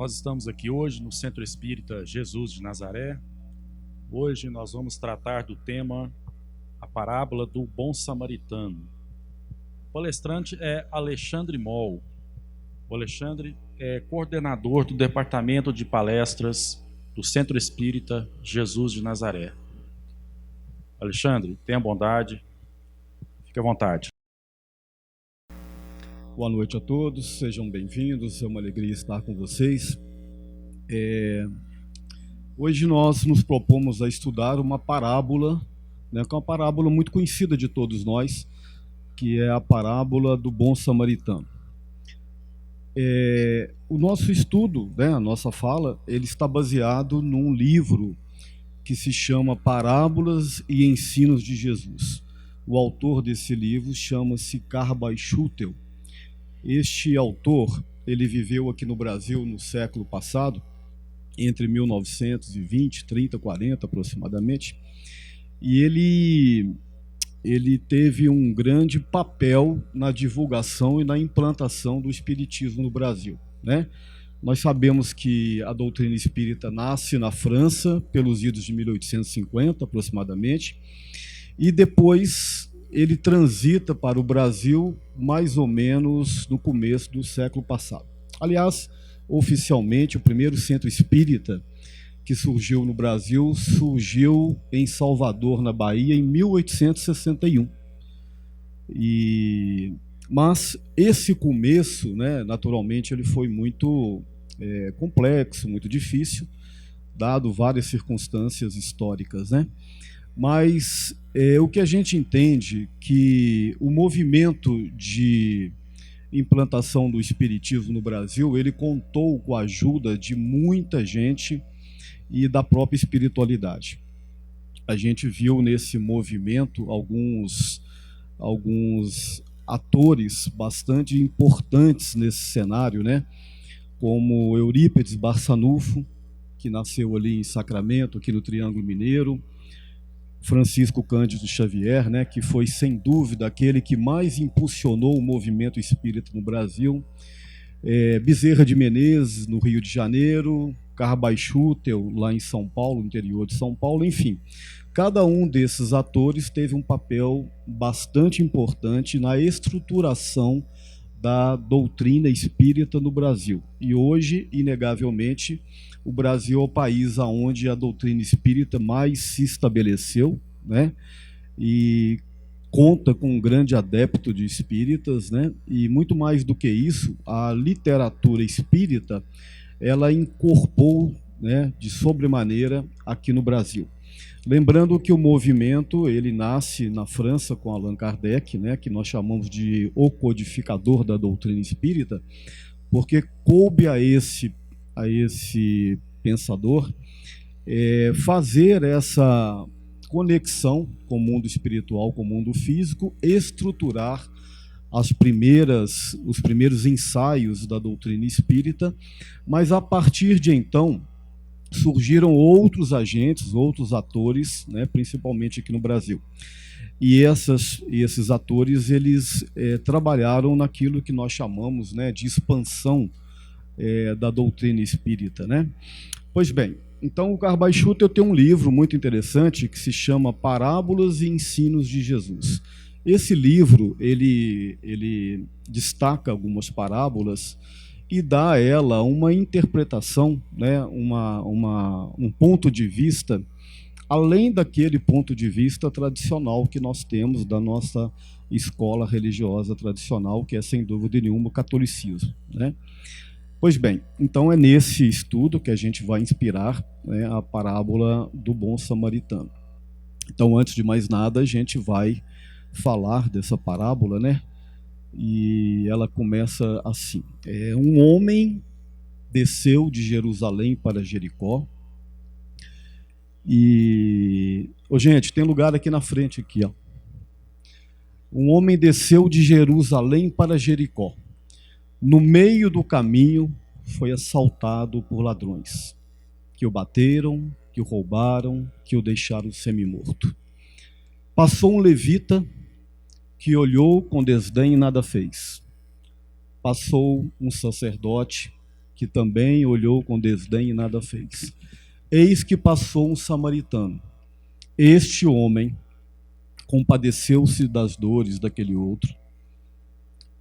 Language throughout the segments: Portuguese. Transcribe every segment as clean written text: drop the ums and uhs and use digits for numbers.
Nós estamos aqui hoje no Centro Espírita Jesus de Nazaré. Hoje nós vamos tratar do tema a parábola do bom samaritano. O palestrante é Alexandre Moll. O Alexandre é coordenador do departamento de palestras do Centro Espírita Jesus de Nazaré. Alexandre, tenha bondade, fique à vontade. Boa noite a todos, sejam bem-vindos, é uma alegria estar com vocês. Hoje nós nos propomos a estudar uma parábola, que é uma parábola muito conhecida de todos nós, que é a parábola do bom samaritano. O nosso estudo, a nossa fala, ele está baseado num livro que se chama Parábolas e Ensinos de Jesus. O autor desse livro chama-se Carby Schutel. Este autor, ele viveu aqui no Brasil no século passado, entre 1920, 30, 40 aproximadamente, e ele teve um grande papel na divulgação e na implantação do espiritismo no Brasil, né? Nós sabemos que a doutrina espírita nasce na França, pelos idos de 1850 aproximadamente, e depois ele transita para o Brasil mais ou menos no começo do século passado. Aliás, oficialmente, o primeiro centro espírita que surgiu no Brasil surgiu em Salvador, na Bahia, em 1861. Mas esse começo, naturalmente, ele foi muito complexo, muito difícil, dado várias circunstâncias históricas, Mas o que a gente entende que o movimento de implantação do espiritismo no Brasil, ele contou com a ajuda de muita gente e da própria espiritualidade. A gente viu nesse movimento alguns atores bastante importantes nesse cenário, como Eurípides Barçanufo, que nasceu ali em Sacramento, aqui no Triângulo Mineiro, Francisco Cândido Xavier, que foi, sem dúvida, aquele que mais impulsionou o movimento espírita no Brasil, Bezerra de Menezes, no Rio de Janeiro, Carby Schutel, lá em São Paulo, no interior de São Paulo, enfim. Cada um desses atores teve um papel bastante importante na estruturação da doutrina espírita no Brasil. E hoje, inegavelmente, o Brasil é o país onde a doutrina espírita mais se estabeleceu, e conta com um grande adepto de espíritas, e muito mais do que isso, a literatura espírita, ela incorporou, de sobremaneira aqui no Brasil. Lembrando que o movimento, ele nasce na França com Allan Kardec, que nós chamamos de o codificador da doutrina espírita, porque coube a esse pensador fazer essa conexão com o mundo espiritual, com o mundo físico, estruturar os primeiros ensaios da doutrina espírita, mas a partir de então surgiram outros agentes, outros atores, principalmente aqui no Brasil. E esses atores, eles trabalharam naquilo que nós chamamos de expansão da doutrina espírita, Pois bem, então o Carby Schutel tem um livro muito interessante que se chama Parábolas e Ensinos de Jesus. Esse livro, ele destaca algumas parábolas e dá a ela uma interpretação, um ponto de vista, além daquele ponto de vista tradicional que nós temos da nossa escola religiosa tradicional, que é, sem dúvida nenhuma, o catolicismo, Pois bem, então é nesse estudo que a gente vai inspirar a parábola do bom samaritano. Então, antes de mais nada, a gente vai falar dessa parábola, E ela começa assim: um homem desceu de Jerusalém para Jericó. Gente, tem lugar aqui na frente aqui, ó. Um homem desceu de Jerusalém para Jericó. No meio do caminho foi assaltado por ladrões, que o bateram, que o roubaram, que o deixaram semi-morto. Passou um levita que olhou com desdém e nada fez. Passou um sacerdote que também olhou com desdém e nada fez. Eis que passou um samaritano. Este homem compadeceu-se das dores daquele outro,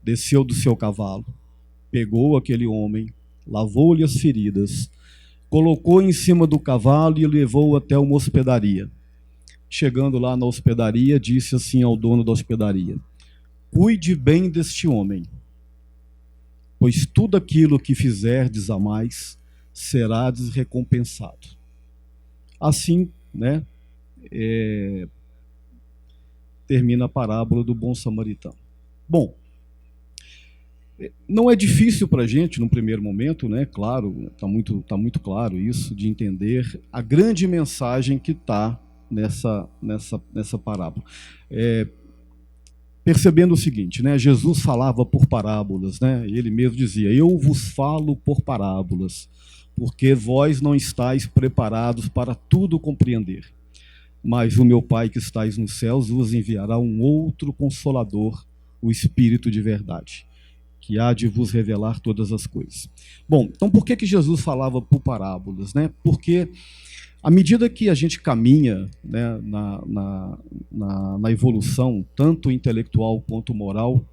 desceu do seu cavalo, pegou aquele homem, lavou-lhe as feridas, colocou em cima do cavalo e o levou até uma hospedaria. Chegando lá na hospedaria, disse assim ao dono da hospedaria: cuide bem deste homem, pois tudo aquilo que fizerdes a mais serás recompensado. Assim, né, termina a parábola do bom samaritano. Bom, não é difícil para a gente, no primeiro momento, né? Claro, tá muito claro isso, de entender a grande mensagem que está nessa parábola. Percebendo o seguinte, né? Jesus falava por parábolas, né? Ele mesmo dizia: eu vos falo por parábolas, porque vós não estáis preparados para tudo compreender. Mas o meu Pai que estáis nos céus vos enviará um outro Consolador, o Espírito de verdade, que há de vos revelar todas as coisas. Bom, então por que Jesus falava por parábolas, né? Porque à medida que a gente caminha, né, na evolução, tanto intelectual quanto moral,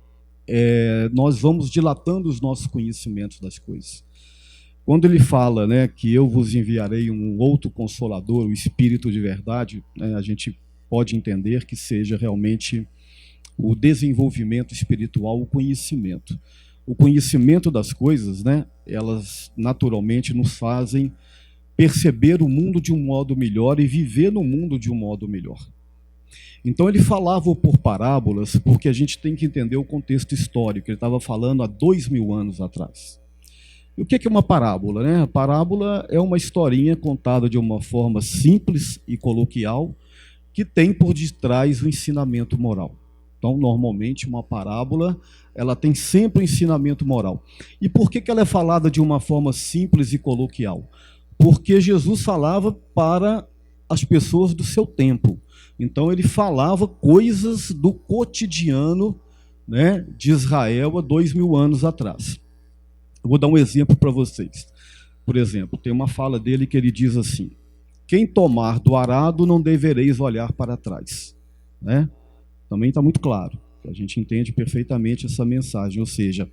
nós vamos dilatando os nossos conhecimentos das coisas. Quando ele fala, né, que eu vos enviarei um outro Consolador, o Espírito de verdade, né, a gente pode entender que seja realmente o desenvolvimento espiritual, o conhecimento. O conhecimento das coisas, né, elas naturalmente nos fazem perceber o mundo de um modo melhor e viver no mundo de um modo melhor. Então ele falava por parábolas porque a gente tem que entender o contexto histórico. Ele estava falando há 2000 anos atrás. E o que é uma parábola, né? A parábola é uma historinha contada de uma forma simples e coloquial que tem por detrás o ensinamento moral. Então, normalmente, uma parábola, ela tem sempre um ensinamento moral. E por que ela é falada de uma forma simples e coloquial? Porque Jesus falava para as pessoas do seu tempo. Então, ele falava coisas do cotidiano, né, de Israel há 2000 anos atrás. Eu vou dar um exemplo para vocês. Por exemplo, tem uma fala dele que ele diz assim: quem tomar do arado não devereis olhar para trás. Né? Também está muito claro. A gente entende perfeitamente essa mensagem. Ou seja,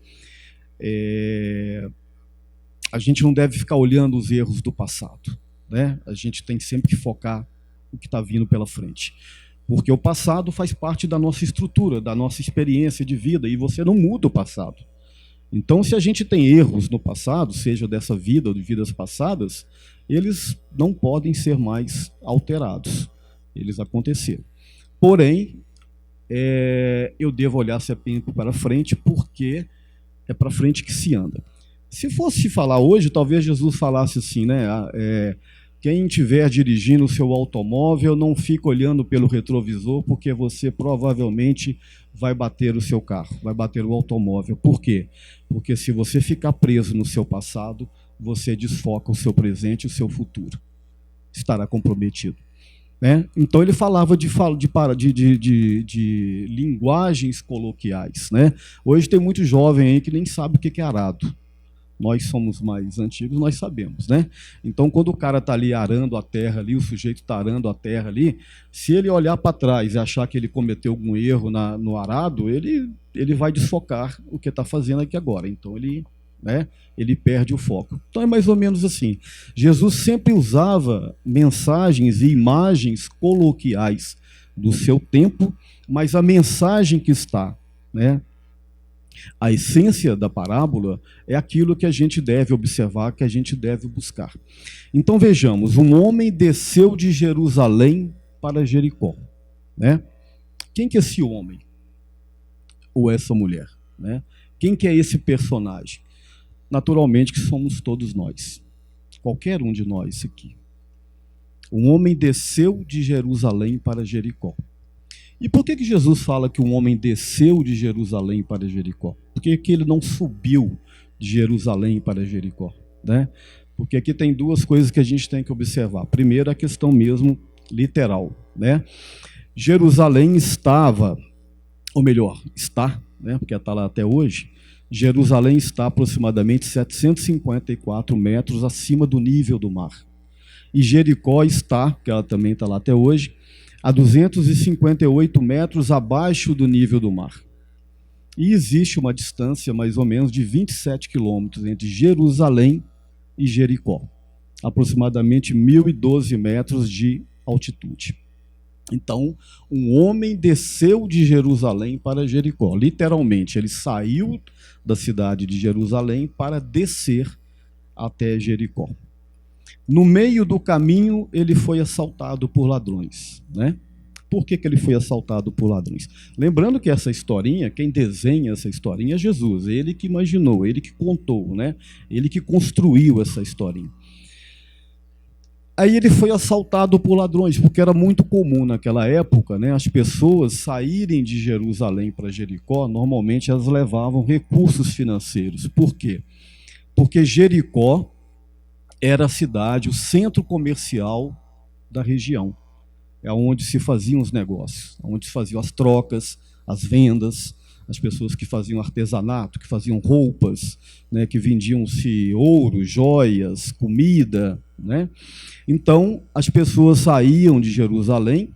a gente não deve ficar olhando os erros do passado. Né? A gente tem sempre que focar no que está vindo pela frente. Porque o passado faz parte da nossa estrutura, da nossa experiência de vida, e você não muda o passado. Então, se a gente tem erros no passado, seja dessa vida ou de vidas passadas, eles não podem ser mais alterados. Eles aconteceram. Porém, eu devo olhar sempre para frente, porque é para frente que se anda. Se fosse falar hoje, talvez Jesus falasse assim, né? Quem estiver dirigindo o seu automóvel, não fique olhando pelo retrovisor, porque você provavelmente vai bater o seu carro, vai bater o automóvel. Por quê? Porque se você ficar preso no seu passado, você desfoca o seu presente e o seu futuro. Estará comprometido. Né? Então ele falava de linguagens coloquiais. Né? Hoje tem muito jovem aí que nem sabe o que é arado. Nós somos mais antigos, nós sabemos, né? Então, quando o cara está ali arando a terra, ali, o sujeito está arando a terra ali, se ele olhar para trás e achar que ele cometeu algum erro no arado, ele vai desfocar o que está fazendo aqui agora. Então, ele perde o foco. Então, é mais ou menos assim. Jesus sempre usava mensagens e imagens coloquiais do seu tempo, mas a mensagem que está, né? A essência da parábola é aquilo que a gente deve observar, que a gente deve buscar. Então vejamos, um homem desceu de Jerusalém para Jericó. Né? Quem que é esse homem? Ou essa mulher? Né? Quem que é esse personagem? Naturalmente que somos todos nós. Qualquer um de nós aqui. Um homem desceu de Jerusalém para Jericó. E por que Jesus fala que um homem desceu de Jerusalém para Jericó? Por que ele não subiu de Jerusalém para Jericó? Né? Porque aqui tem duas coisas que a gente tem que observar. Primeiro, a questão mesmo literal. Né? Jerusalém estava, ou melhor, está, né? Porque está lá até hoje, Jerusalém está aproximadamente 754 metros acima do nível do mar. E Jericó está, que ela também está lá até hoje, a 258 metros abaixo do nível do mar. E existe uma distância mais ou menos de 27 quilômetros entre Jerusalém e Jericó, aproximadamente 1.012 metros de altitude. Então, um homem desceu de Jerusalém para Jericó. Literalmente, ele saiu da cidade de Jerusalém para descer até Jericó. No meio do caminho, ele foi assaltado por ladrões, né? Por que ele foi assaltado por ladrões? Lembrando que essa historinha, quem desenha essa historinha é Jesus, ele que imaginou, ele que contou, né? Ele que construiu essa historinha. Aí ele foi assaltado por ladrões, porque era muito comum naquela época, né, as pessoas saírem de Jerusalém para Jericó, normalmente elas levavam recursos financeiros. Por quê? Porque Jericó era a cidade, o centro comercial da região. É onde se faziam os negócios, onde se faziam as trocas, as vendas, as pessoas que faziam artesanato, que faziam roupas, né, que vendiam-se ouro, joias, comida, né? Então, as pessoas saíam de Jerusalém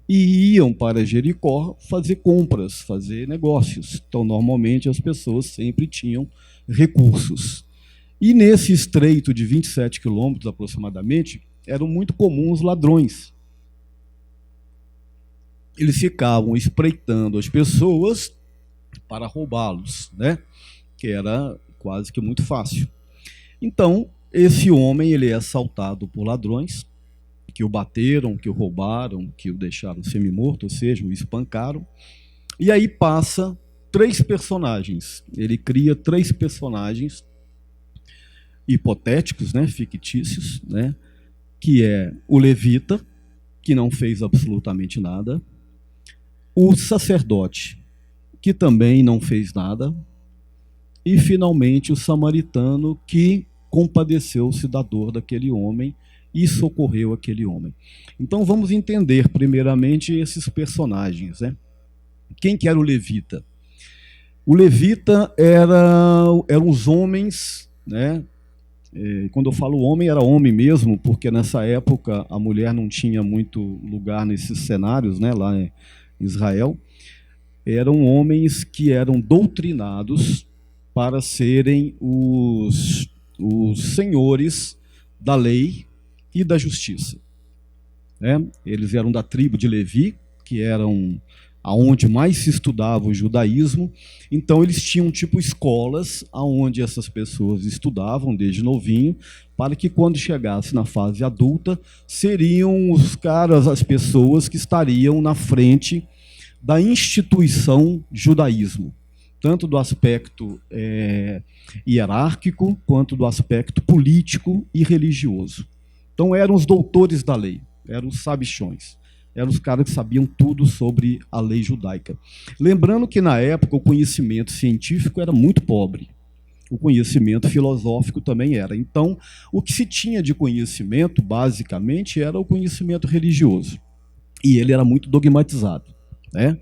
e iam para Jericó fazer compras, fazer negócios. Então, normalmente, as pessoas sempre tinham recursos. E nesse estreito de 27 quilômetros, aproximadamente, eram muito comuns os ladrões. Eles ficavam espreitando as pessoas para roubá-los, né? Que era quase que muito fácil. Então, esse homem ele é assaltado por ladrões, que o bateram, que o roubaram, que o deixaram semi-morto, ou seja, o espancaram. E aí passa 3 personagens. Ele cria 3 personagens hipotéticos, né, fictícios, né, que é o levita, que não fez absolutamente nada, o sacerdote, que também não fez nada, e, finalmente, o samaritano, que compadeceu-se da dor daquele homem e socorreu aquele homem. Então, vamos entender, primeiramente, esses personagens, né? Quem que era o levita? O levita eram os homens, né? Quando eu falo homem, era homem mesmo, porque nessa época a mulher não tinha muito lugar nesses cenários, né, lá em Israel. Eram homens que eram doutrinados para serem os senhores da lei e da justiça, né? Eles eram da tribo de Levi, que eram aonde mais se estudava o judaísmo. Então eles tinham tipo escolas aonde essas pessoas estudavam desde novinho, para que quando chegasse na fase adulta, seriam os caras, as pessoas que estariam na frente da instituição judaísmo, tanto do aspecto hierárquico, quanto do aspecto político e religioso. Então eram os doutores da lei, eram os sabichões, eram os caras que sabiam tudo sobre a lei judaica. Lembrando que, na época, o conhecimento científico era muito pobre, o conhecimento filosófico também era. Então, o que se tinha de conhecimento, basicamente, era o conhecimento religioso, e ele era muito dogmatizado, né?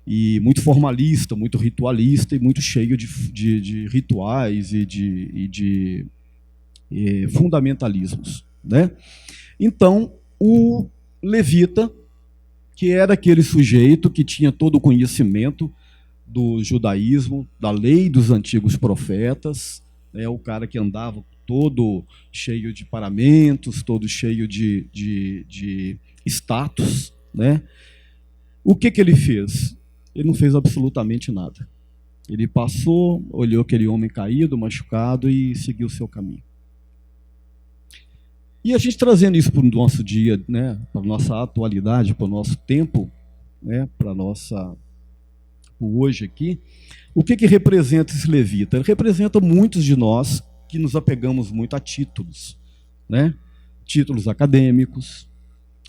E muito formalista, muito ritualista e muito cheio de rituais e de fundamentalismos, né? Então, o levita, que era aquele sujeito que tinha todo o conhecimento do judaísmo, da lei dos antigos profetas, né? O cara que andava todo cheio de paramentos, todo cheio de status, né? O que ele fez? Ele não fez absolutamente nada. Ele passou, olhou aquele homem caído, machucado e seguiu o seu caminho. E a gente trazendo isso para o nosso dia, né, para a nossa atualidade, para o nosso tempo, né, para o hoje aqui, o que representa esse levita? Ele representa muitos de nós que nos apegamos muito a títulos, né? Títulos acadêmicos.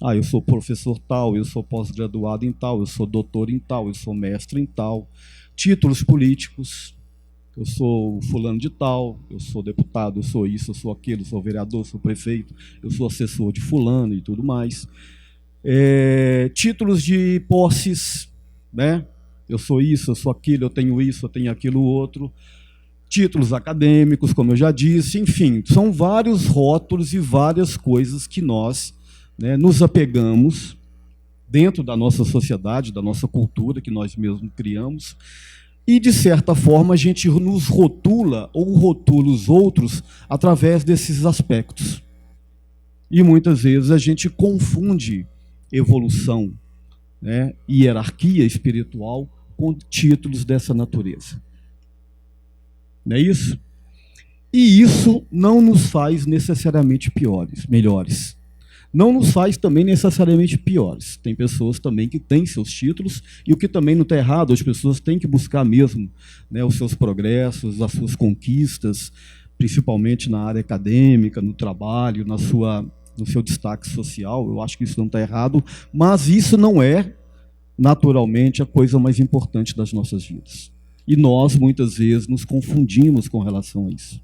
Eu sou professor tal, eu sou pós-graduado em tal, eu sou doutor em tal, eu sou mestre em tal. Títulos políticos, eu sou fulano de tal, eu sou deputado, eu sou isso, eu sou aquilo, eu sou vereador, eu sou prefeito, eu sou assessor de fulano e tudo mais. Títulos de posses, né? Eu sou isso, eu sou aquilo, eu tenho isso, eu tenho aquilo outro. Títulos acadêmicos, como eu já disse, enfim, são vários rótulos e várias coisas que nós, né, nos apegamos dentro da nossa sociedade, da nossa cultura, que nós mesmos criamos, e, de certa forma, a gente nos rotula ou rotula os outros através desses aspectos. E, muitas vezes, a gente confunde evolução, né, hierarquia espiritual com títulos dessa natureza. Não é isso? E isso não nos faz necessariamente melhores. Não nos faz também necessariamente piores. Tem pessoas também que têm seus títulos, e o que também não está errado, as pessoas têm que buscar mesmo, né, os seus progressos, as suas conquistas, principalmente na área acadêmica, no trabalho, no seu destaque social. Eu acho que isso não está errado, mas isso não é, naturalmente, a coisa mais importante das nossas vidas. E nós, muitas vezes, nos confundimos com relação a isso.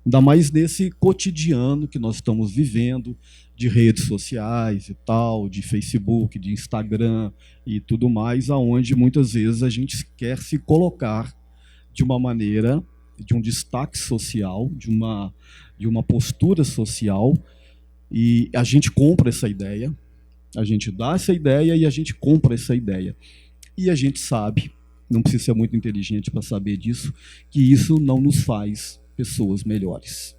Ainda mais nesse cotidiano que nós estamos vivendo, de redes sociais e tal, de Facebook, de Instagram e tudo mais, aonde muitas vezes a gente quer se colocar de uma maneira, de um destaque social, de uma postura social, e a gente compra essa ideia, a gente dá essa ideia e a gente compra essa ideia. E a gente sabe, não precisa ser muito inteligente para saber disso, que isso não nos faz pessoas melhores.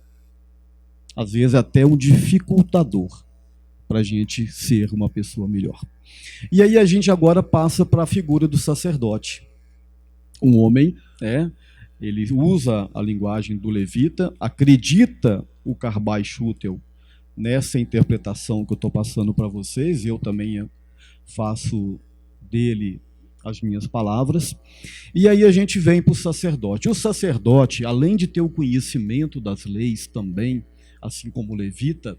Às vezes é até um dificultador para a gente ser uma pessoa melhor. E aí a gente agora passa para a figura do sacerdote. Um homem, ele usa a linguagem do levita, acredita o Carby Schutel nessa interpretação que eu estou passando para vocês, e eu também faço dele as minhas palavras. E aí a gente vem para o sacerdote. O sacerdote, além de ter o conhecimento das leis também, assim como o levita,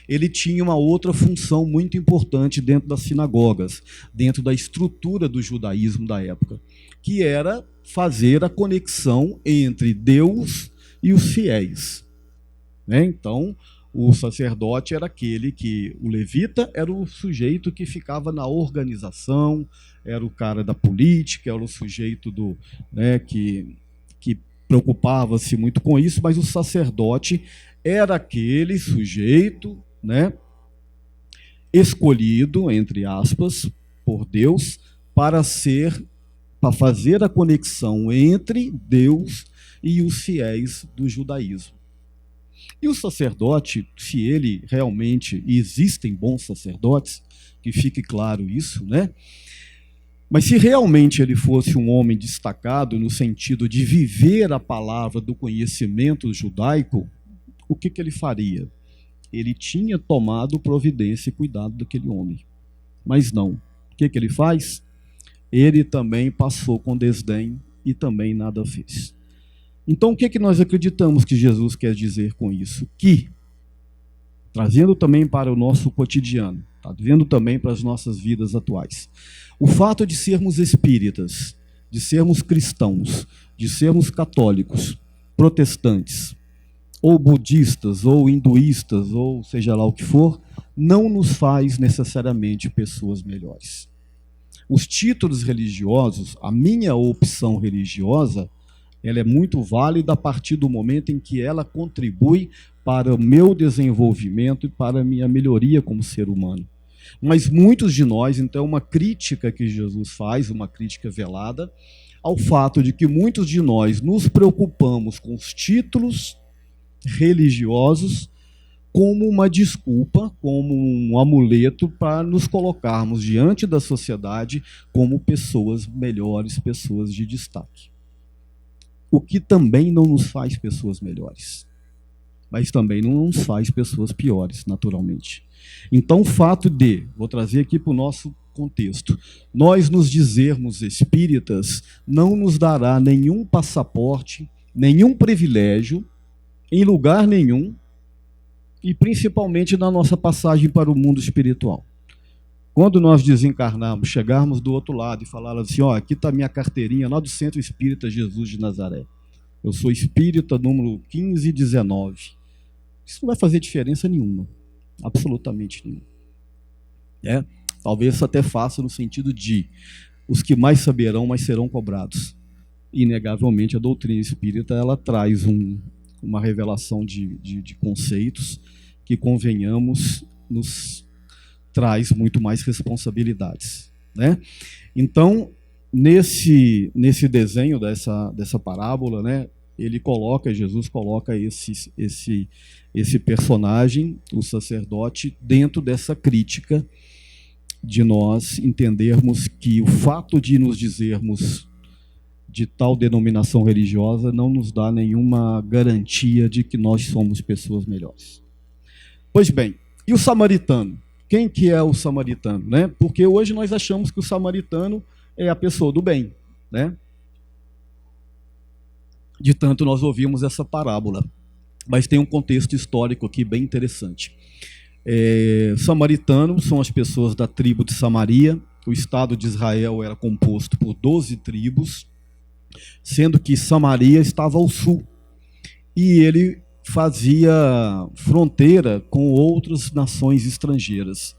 ele tinha uma outra função muito importante dentro das sinagogas, dentro da estrutura do judaísmo da época, que era fazer a conexão entre Deus e os fiéis. Então, o sacerdote era o levita era o sujeito que ficava na organização, era o cara da política, era o sujeito que preocupava-se muito com isso, mas o sacerdote era aquele sujeito, escolhido, entre aspas, por Deus, para fazer a conexão entre Deus e os fiéis do judaísmo. E o sacerdote, se ele realmente, e existem bons sacerdotes, que fique claro isso, mas se realmente ele fosse um homem destacado no sentido de viver a palavra do conhecimento judaico, o que ele faria? Ele tinha tomado providência e cuidado daquele homem. Mas não. O que ele faz? Ele também passou com desdém e também nada fez. Então, o que nós acreditamos que Jesus quer dizer com isso? Que, trazendo também para o nosso cotidiano, trazendo também para as nossas vidas atuais, o fato de sermos espíritas, de sermos cristãos, de sermos católicos, protestantes, ou budistas, ou hinduístas, ou seja lá o que for, não nos faz necessariamente pessoas melhores. Os títulos religiosos, a minha opção religiosa, ela é muito válida a partir do momento em que ela contribui para o meu desenvolvimento e para a minha melhoria como ser humano. Mas muitos de nós, então, uma crítica que Jesus faz, uma crítica velada, ao fato de que muitos de nós nos preocupamos com os títulos religiosos como uma desculpa, como um amuleto para nos colocarmos diante da sociedade como pessoas melhores, pessoas de destaque. O que também não nos faz pessoas melhores, mas também não nos faz pessoas piores, naturalmente. Então, o fato de, vou trazer aqui para o nosso contexto, nós nos dizermos espíritas não nos dará nenhum passaporte, nenhum privilégio, em lugar nenhum, e principalmente na nossa passagem para o mundo espiritual. Quando nós desencarnarmos, chegarmos do outro lado e falarmos assim, aqui está a minha carteirinha lá do Centro Espírita Jesus de Nazaré. Eu sou espírita número 1519. Isso não vai fazer diferença nenhuma, absolutamente nenhuma. Talvez isso até faça no sentido de os que mais saberão, mas serão cobrados. Inegavelmente, a doutrina espírita ela traz uma revelação de conceitos que, convenhamos, nos traz muito mais responsabilidades, né? Então, nesse desenho dessa parábola, né, Jesus coloca esse personagem, o sacerdote, dentro dessa crítica de nós entendermos que o fato de nos dizermos de tal denominação religiosa não nos dá nenhuma garantia de que nós somos pessoas melhores. Pois bem, e o samaritano? Quem que é o samaritano, né? Porque hoje nós achamos que o samaritano é a pessoa do bem, né? De tanto nós ouvimos essa parábola. Mas tem um contexto histórico aqui bem interessante. Samaritanos são as pessoas da tribo de Samaria. O Estado de Israel era composto por 12 tribos, sendo que Samaria estava ao sul. E ele fazia fronteira com outras nações estrangeiras.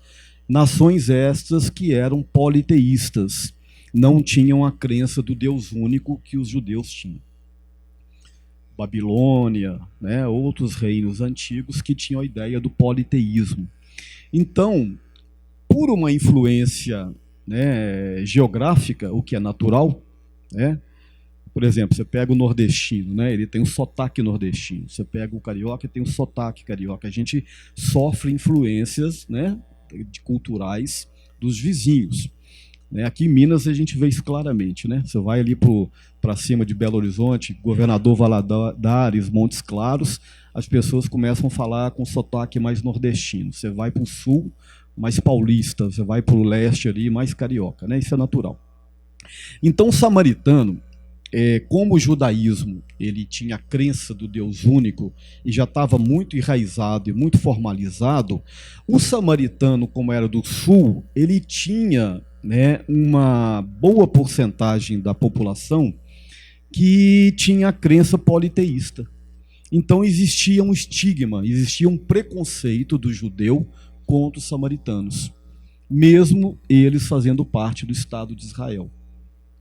Nações estas que eram politeístas, não tinham a crença do Deus único que os judeus tinham. Babilônia, né, outros reinos antigos que tinham a ideia do politeísmo. Então, por uma influência, né, geográfica, o que é natural, né? Por exemplo, você pega o nordestino, né, ele tem um sotaque nordestino. Você pega o carioca, tem um sotaque carioca. A gente sofre influências, né, culturais dos vizinhos. Aqui em Minas a gente vê isso claramente, né? Você vai ali para cima de Belo Horizonte, Governador Valadares, Montes Claros, as pessoas começam a falar com sotaque mais nordestino. Você vai para o sul, mais paulista. Você vai para o leste ali, mais carioca, né? Isso é natural. Então, o samaritano, como o judaísmo ele tinha a crença do Deus único e já estava muito enraizado e muito formalizado, o samaritano, como era do sul, ele tinha, né, uma boa porcentagem da população que tinha a crença politeísta. Então existia um estigma, existia um preconceito do judeu contra os samaritanos, mesmo eles fazendo parte do Estado de Israel.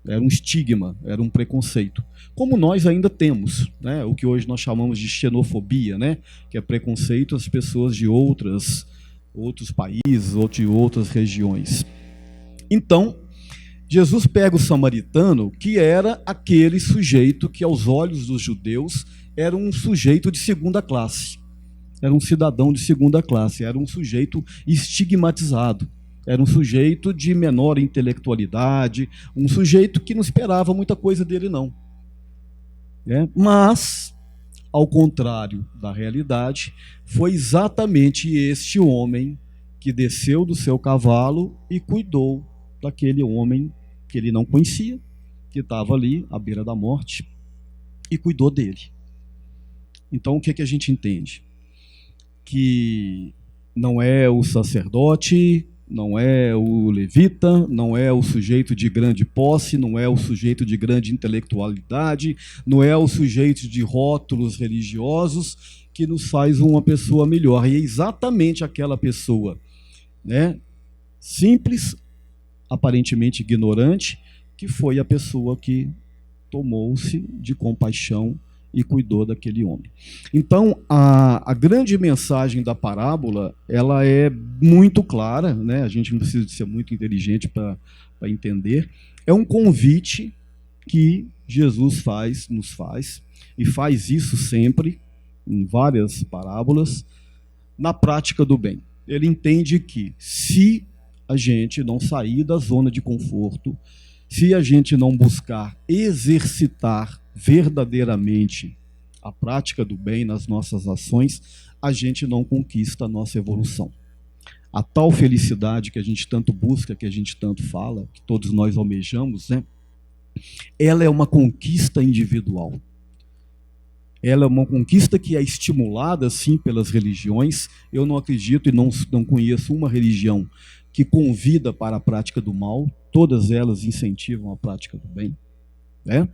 Era um estigma, era um preconceito. Como nós ainda temos, né, o que hoje nós chamamos de xenofobia, né, que é preconceito às pessoas de outros países ou de outras regiões. Então, Jesus pega o samaritano, que era aquele sujeito que, aos olhos dos judeus, era um sujeito de segunda classe. Era um cidadão de segunda classe, era um sujeito estigmatizado. Era um sujeito de menor intelectualidade, um sujeito que não esperava muita coisa dele, não. Mas, ao contrário da realidade, foi exatamente este homem que desceu do seu cavalo e cuidou daquele homem que ele não conhecia, que estava ali à beira da morte, e cuidou dele. Então, o que a gente entende? Que não é o sacerdote, não é o levita, não é o sujeito de grande posse, não é o sujeito de grande intelectualidade, não é o sujeito de rótulos religiosos que nos faz uma pessoa melhor. E é exatamente aquela pessoa, né, simples, aparentemente ignorante, que foi a pessoa que tomou-se de compaixão e cuidou daquele homem. Então, a grande mensagem da parábola, ela é muito clara, né? A gente não precisa de ser muito inteligente para entender. É um convite que Jesus nos faz, e faz isso sempre, em várias parábolas, na prática do bem. Ele entende que, se a gente não sair da zona de conforto, se a gente não buscar exercitar verdadeiramente a prática do bem nas nossas ações, a gente não conquista a nossa evolução. A tal felicidade que a gente tanto busca, que a gente tanto fala, que todos nós almejamos, né? Ela é uma conquista individual. Ela é uma conquista que é estimulada, sim, pelas religiões. Eu não acredito e não conheço uma religião que convida para a prática do mal. Todas elas incentivam a prática do bem, né?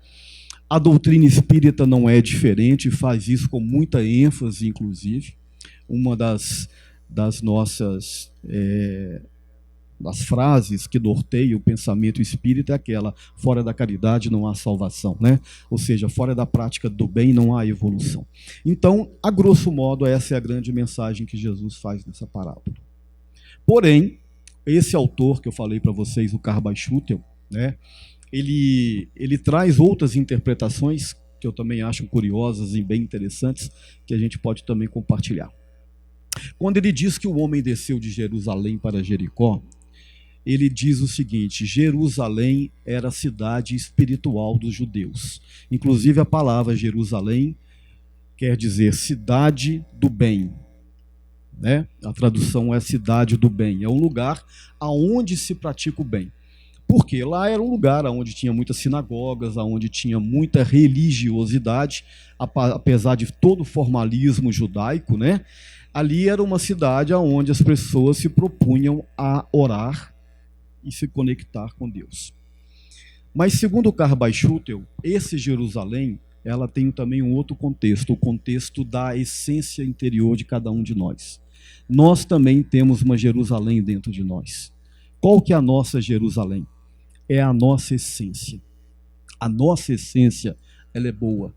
A doutrina espírita não é diferente, faz isso com muita ênfase, inclusive. Uma das nossas das frases que norteiam o pensamento espírita é aquela: fora da caridade não há salvação, né? Ou seja, fora da prática do bem não há evolução. Então, a grosso modo, essa é a grande mensagem que Jesus faz nessa parábola. Porém, esse autor que eu falei para vocês, o Karl Schutel, né, ele traz outras interpretações que eu também acho curiosas e bem interessantes, que a gente pode também compartilhar. Quando ele diz que o homem desceu de Jerusalém para Jericó, ele diz o seguinte: Jerusalém era a cidade espiritual dos judeus. Inclusive a palavra Jerusalém quer dizer cidade do bem, né? A tradução é cidade do bem. É um lugar aonde se pratica o bem. Porque lá era um lugar onde tinha muitas sinagogas, onde tinha muita religiosidade, apesar de todo o formalismo judaico, né? Ali era uma cidade onde as pessoas se propunham a orar e se conectar com Deus. Mas, segundo o Karl Schutel, esse Jerusalém, ela tem também um outro contexto, o contexto da essência interior de cada um de nós. Nós também temos uma Jerusalém dentro de nós. Qual que é a nossa Jerusalém? É a nossa essência. A nossa essência, ela é boa.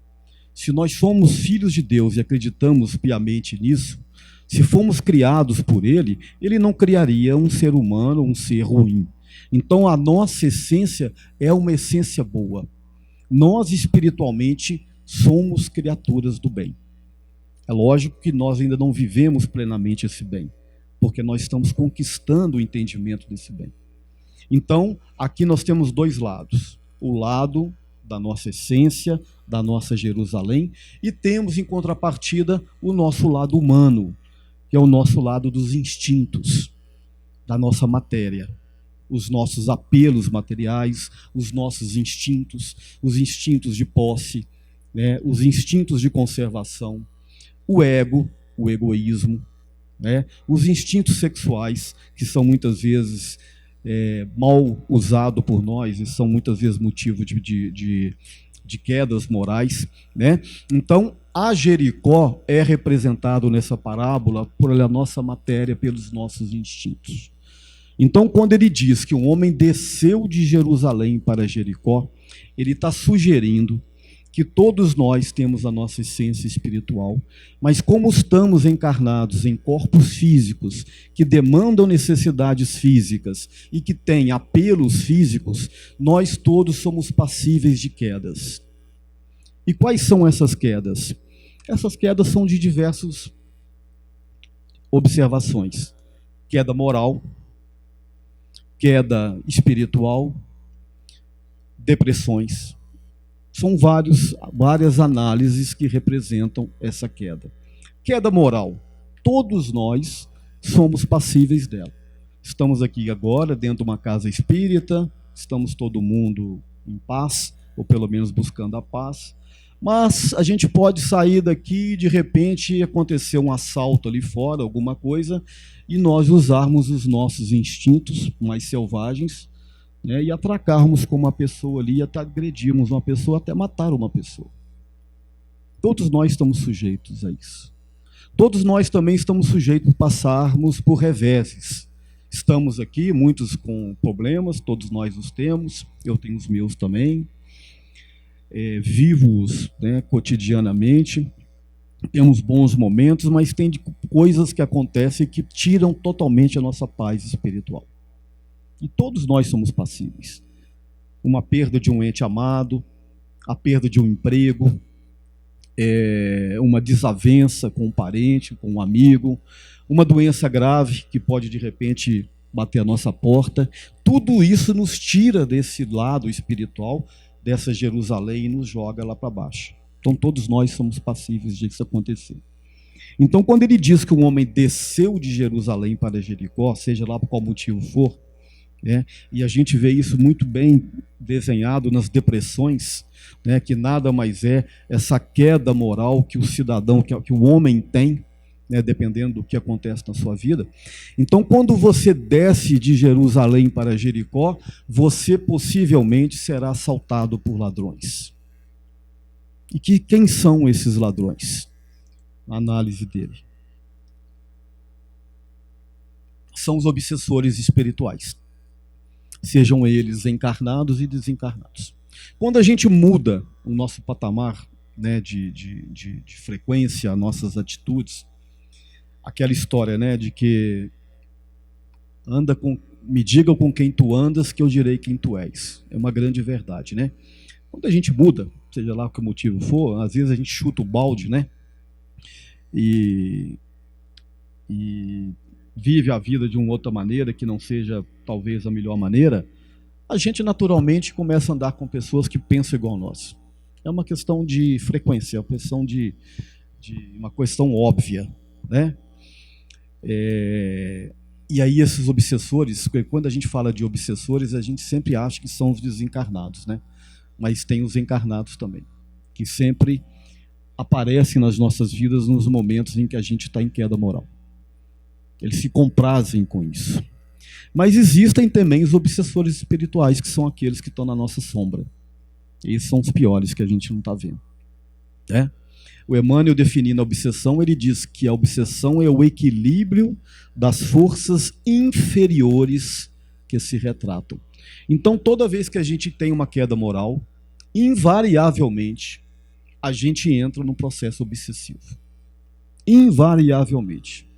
Se nós somos filhos de Deus e acreditamos piamente nisso, se fomos criados por Ele, Ele não criaria um ser humano, um ser ruim. Então a nossa essência é uma essência boa. Nós espiritualmente somos criaturas do bem. É lógico que nós ainda não vivemos plenamente esse bem, porque nós estamos conquistando o entendimento desse bem. Então, aqui nós temos dois lados: o lado da nossa essência, da nossa Jerusalém, e temos em contrapartida o nosso lado humano, que é o nosso lado dos instintos, da nossa matéria, os nossos apelos materiais, os nossos instintos, os instintos de posse, né, os instintos de conservação, o ego, o egoísmo, né, os instintos sexuais, que são muitas vezes mal usado por nós e são muitas vezes motivo de quedas morais, né? Então, a Jericó é representado nessa parábola por a nossa matéria, pelos nossos instintos. Então, quando ele diz que um homem desceu de Jerusalém para Jericó, ele está sugerindo que todos nós temos a nossa essência espiritual, mas como estamos encarnados em corpos físicos que demandam necessidades físicas e que têm apelos físicos, nós todos somos passíveis de quedas. E quais são essas quedas? Essas quedas são de diversas observações: queda moral, queda espiritual, depressões. São várias análises que representam essa queda. Queda moral. Todos nós somos passíveis dela. Estamos aqui agora dentro de uma casa espírita, estamos todo mundo em paz, ou pelo menos buscando a paz, mas a gente pode sair daqui e de repente acontecer um assalto ali fora, alguma coisa, e nós usarmos os nossos instintos mais selvagens, né, e atracarmos com uma pessoa ali, e até agredirmos uma pessoa, até matar uma pessoa. Todos nós estamos sujeitos a isso. Todos nós também estamos sujeitos a passarmos por reveses. Estamos aqui, muitos com problemas, todos nós os temos, eu tenho os meus também, vivo-os, né, cotidianamente, temos bons momentos, mas tem coisas que acontecem que tiram totalmente a nossa paz espiritual. E todos nós somos passíveis. Uma perda de um ente amado, a perda de um emprego, uma desavença com um parente, com um amigo, uma doença grave que pode, de repente, bater a nossa porta. Tudo isso nos tira desse lado espiritual, dessa Jerusalém, e nos joga lá para baixo. Então, todos nós somos passíveis de isso acontecer. Então, quando ele diz que um homem desceu de Jerusalém para Jericó, seja lá por qual motivo for, e a gente vê isso muito bem desenhado nas depressões, né, que nada mais é essa queda moral que o cidadão, que o homem tem, né, dependendo do que acontece na sua vida. Então, quando você desce de Jerusalém para Jericó, você possivelmente será assaltado por ladrões. E quem são esses ladrões? A análise dele. são os obsessores espirituais, sejam eles encarnados e desencarnados. Quando a gente muda o nosso patamar, né, de frequência, nossas atitudes, aquela história, né, de que me diga com quem tu andas que eu direi quem tu és. É uma grande verdade, né? Quando a gente muda, seja lá o que o motivo for, às vezes a gente chuta o balde, né? E vive a vida de uma outra maneira, que não seja talvez a melhor maneira, a gente naturalmente começa a andar com pessoas que pensam igual a nós. É uma questão de frequência, é uma questão de uma questão óbvia, né? E aí esses obsessores, quando a gente fala de obsessores, a gente sempre acha que são os desencarnados, né? Mas tem os encarnados também, que sempre aparecem nas nossas vidas nos momentos em que a gente está em queda moral. Eles se comprazem com isso. Mas existem também os obsessores espirituais, que são aqueles que estão na nossa sombra. Esses são os piores que a gente não está vendo, né? O Emmanuel, definindo a obsessão, ele diz que a obsessão é o equilíbrio das forças inferiores que se retratam. Então, toda vez que a gente tem uma queda moral, invariavelmente, a gente entra num processo obsessivo. Invariavelmente.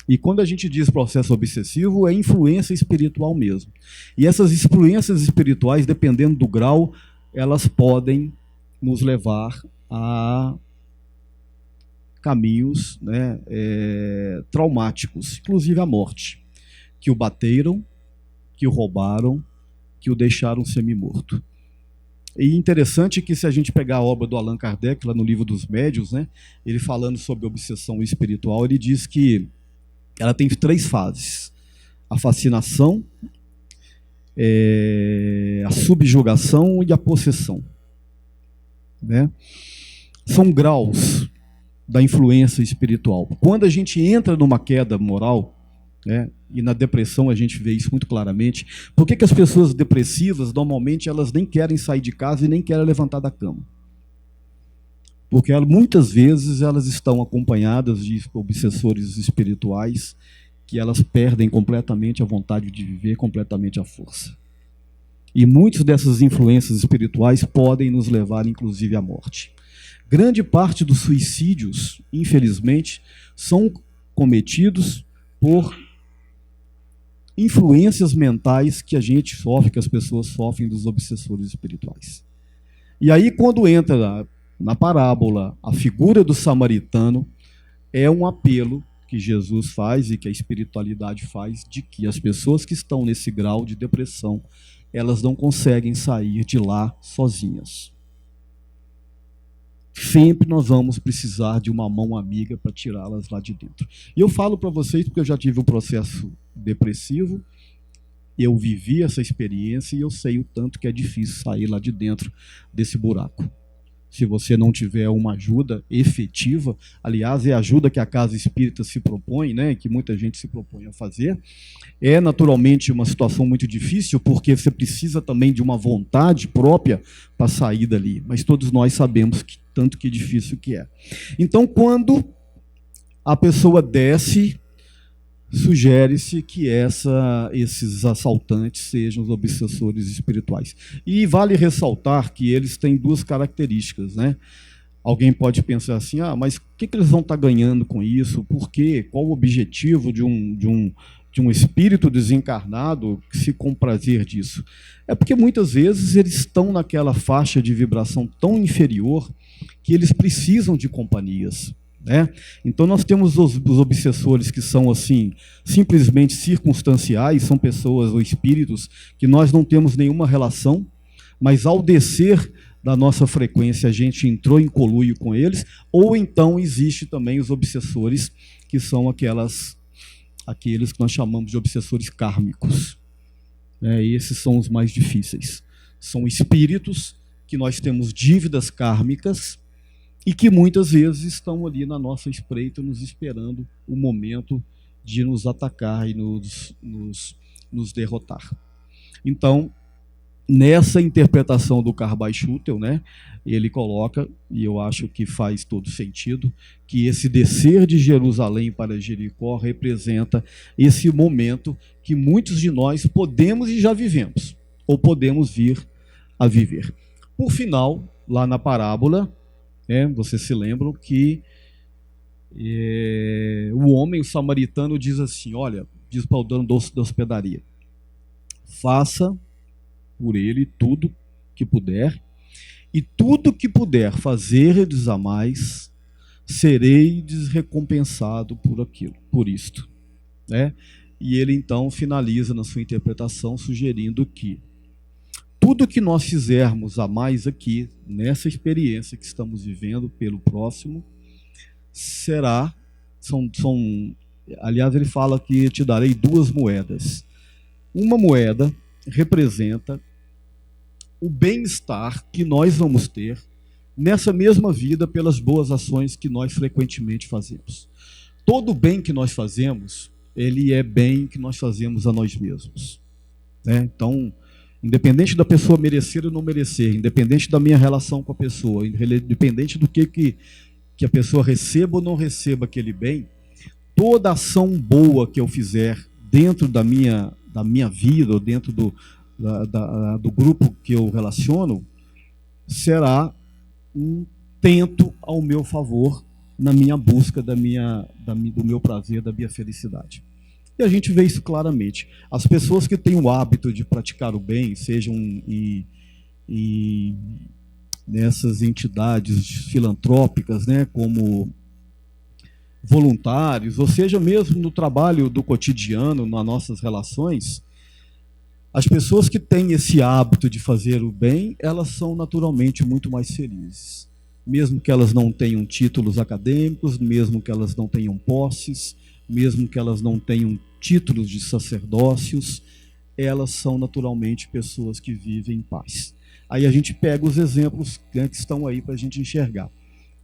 E quando a gente diz processo obsessivo, é influência espiritual mesmo. E essas influências espirituais, dependendo do grau, elas podem nos levar a caminhos, né, traumáticos, inclusive a morte, que o bateram, que o roubaram, que o deixaram semi-morto. E interessante que, se a gente pegar a obra do Allan Kardec, lá no Livro dos Médiuns, né, ele falando sobre obsessão espiritual, ele diz que ela tem 3 fases: a fascinação, a subjugação e a possessão, né? São graus da influência espiritual. Quando a gente entra numa queda moral, né, e na depressão a gente vê isso muito claramente. Por que as pessoas depressivas, normalmente, elas nem querem sair de casa e nem querem levantar da cama? Porque muitas vezes elas estão acompanhadas de obsessores espirituais, que elas perdem completamente a vontade de viver, completamente a força. E muitas dessas influências espirituais podem nos levar, inclusive, à morte. Grande parte dos suicídios, infelizmente, são cometidos por influências mentais que a gente sofre, que as pessoas sofrem dos obsessores espirituais. E aí, quando entra na parábola a figura do samaritano, é um apelo que Jesus faz e que a espiritualidade faz, de que as pessoas que estão nesse grau de depressão, elas não conseguem sair de lá sozinhas. Sempre nós vamos precisar de uma mão amiga para tirá-las lá de dentro. E eu falo para vocês porque eu já tive um processo depressivo, eu vivi essa experiência e eu sei o tanto que é difícil sair lá de dentro desse buraco. Se você não tiver uma ajuda efetiva, aliás, é a ajuda que a Casa Espírita se propõe, né, que muita gente se propõe a fazer, é naturalmente uma situação muito difícil, porque você precisa também de uma vontade própria para sair dali, mas todos nós sabemos que tanto que difícil que é. Então, quando a pessoa desce, sugere-se que esses assaltantes sejam os obsessores espirituais. E vale ressaltar que eles têm 2 características, né? Alguém pode pensar assim, mas o que eles vão estar ganhando com isso? Por quê? Qual o objetivo de um espírito desencarnado se comprazer disso? É porque muitas vezes eles estão naquela faixa de vibração tão inferior que eles precisam de companhias, né? Então nós temos os obsessores que são assim simplesmente circunstanciais, são pessoas ou espíritos que nós não temos nenhuma relação, mas ao descer da nossa frequência a gente entrou em conluio com eles. Ou então existe também os obsessores, que são aqueles que nós chamamos de obsessores kármicos, né? Esses são os mais difíceis. São espíritos que nós temos dívidas kármicas e que muitas vezes estão ali na nossa espreita, nos esperando o momento de nos atacar e nos derrotar. Então, nessa interpretação do Carby Schutel, né, ele coloca, e eu acho que faz todo sentido, que esse descer de Jerusalém para Jericó representa esse momento que muitos de nós podemos e já vivemos, ou podemos vir a viver. Por final, lá na parábola, vocês se lembram que o homem, o samaritano, diz assim, olha, diz para o dono da hospedaria, faça por ele tudo que puder, e tudo que puder fazer-lhes a mais, sereis recompensado por aquilo, por isto. Né? E ele então finaliza na sua interpretação sugerindo que tudo que nós fizermos a mais aqui, nessa experiência que estamos vivendo pelo próximo, aliás, ele fala que te darei 2 moedas. Uma moeda representa o bem-estar que nós vamos ter nessa mesma vida pelas boas ações que nós frequentemente fazemos. Todo bem que nós fazemos, ele é bem que nós fazemos a nós mesmos. Né? Então, independente da pessoa merecer ou não merecer, independente da minha relação com a pessoa, independente do que a pessoa receba ou não receba aquele bem, toda ação boa que eu fizer dentro da minha vida, ou dentro do grupo que eu relaciono, será um tento ao meu favor na minha busca do meu prazer, da minha felicidade. E a gente vê isso claramente. As pessoas que têm o hábito de praticar o bem, sejam nessas entidades filantrópicas, né, como voluntários, ou seja, mesmo no trabalho do cotidiano, nas nossas relações, as pessoas que têm esse hábito de fazer o bem, elas são naturalmente muito mais felizes. Mesmo que elas não tenham títulos acadêmicos, mesmo que elas não tenham posses, mesmo que elas não tenham títulos de sacerdócios, elas são naturalmente pessoas que vivem em paz. Aí a gente pega os exemplos, né, que estão aí para a gente enxergar.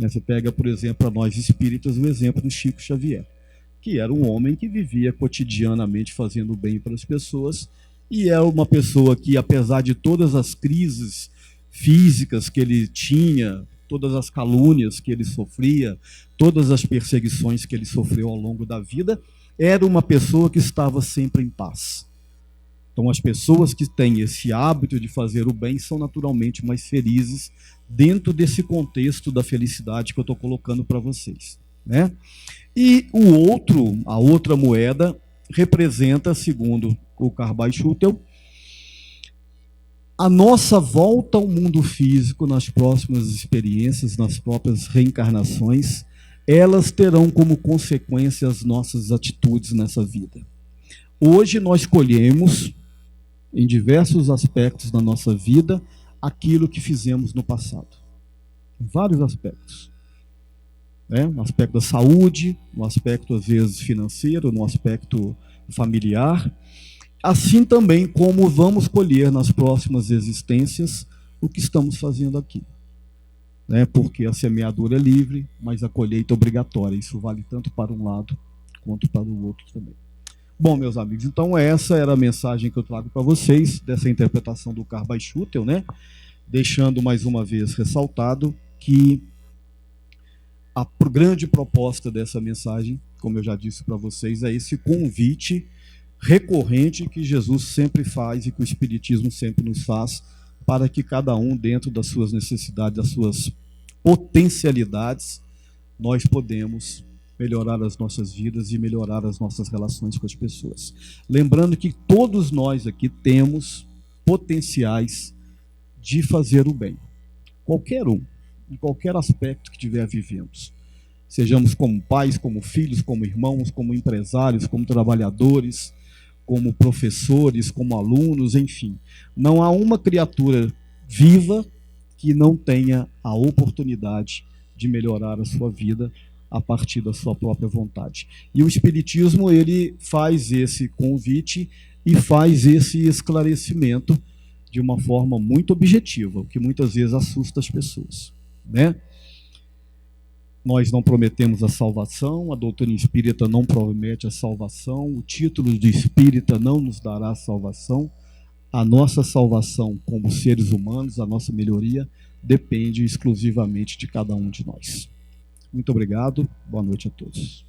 Você pega, por exemplo, para nós espíritas, o exemplo do Chico Xavier, que era um homem que vivia cotidianamente fazendo bem para as pessoas, e é uma pessoa que, apesar de todas as crises físicas que ele tinha, todas as calúnias que ele sofria, todas as perseguições que ele sofreu ao longo da vida, era uma pessoa que estava sempre em paz. Então, as pessoas que têm esse hábito de fazer o bem são naturalmente mais felizes dentro desse contexto da felicidade que eu estou colocando para vocês. Né? E a outra moeda representa, segundo o Carby Schutel, a nossa volta ao mundo físico nas próximas experiências, nas próprias reencarnações, elas terão como consequência as nossas atitudes nessa vida. Hoje nós colhemos, em diversos aspectos da nossa vida, aquilo que fizemos no passado. Em vários aspectos. No aspecto da saúde, no aspecto, às vezes, financeiro, no aspecto familiar. Assim também como vamos colher nas próximas existências o que estamos fazendo aqui. Porque a semeadura é livre, mas a colheita é obrigatória. Isso vale tanto para um lado quanto para o outro também. Bom, meus amigos, então essa era a mensagem que eu trago para vocês, dessa interpretação do Carby Schutel, deixando mais uma vez ressaltado que a grande proposta dessa mensagem, como eu já disse para vocês, é esse convite recorrente que Jesus sempre faz e que o Espiritismo sempre nos faz, para que cada um, dentro das suas necessidades, das suas potencialidades, nós podemos melhorar as nossas vidas e melhorar as nossas relações com as pessoas. Lembrando que todos nós aqui temos potenciais de fazer o bem. Qualquer um, em qualquer aspecto que estiver vivendo. Sejamos como pais, como filhos, como irmãos, como empresários, como trabalhadores, como professores, como alunos, enfim. Não há uma criatura viva que não tenha a oportunidade de melhorar a sua vida a partir da sua própria vontade. E o Espiritismo, ele faz esse convite e faz esse esclarecimento de uma forma muito objetiva, o que muitas vezes assusta as pessoas. Nós não prometemos a salvação, a doutrina espírita não promete a salvação, o título de espírita não nos dará a salvação. a nossa salvação como seres humanos, a nossa melhoria, depende exclusivamente de cada um de nós. Muito obrigado, boa noite a todos.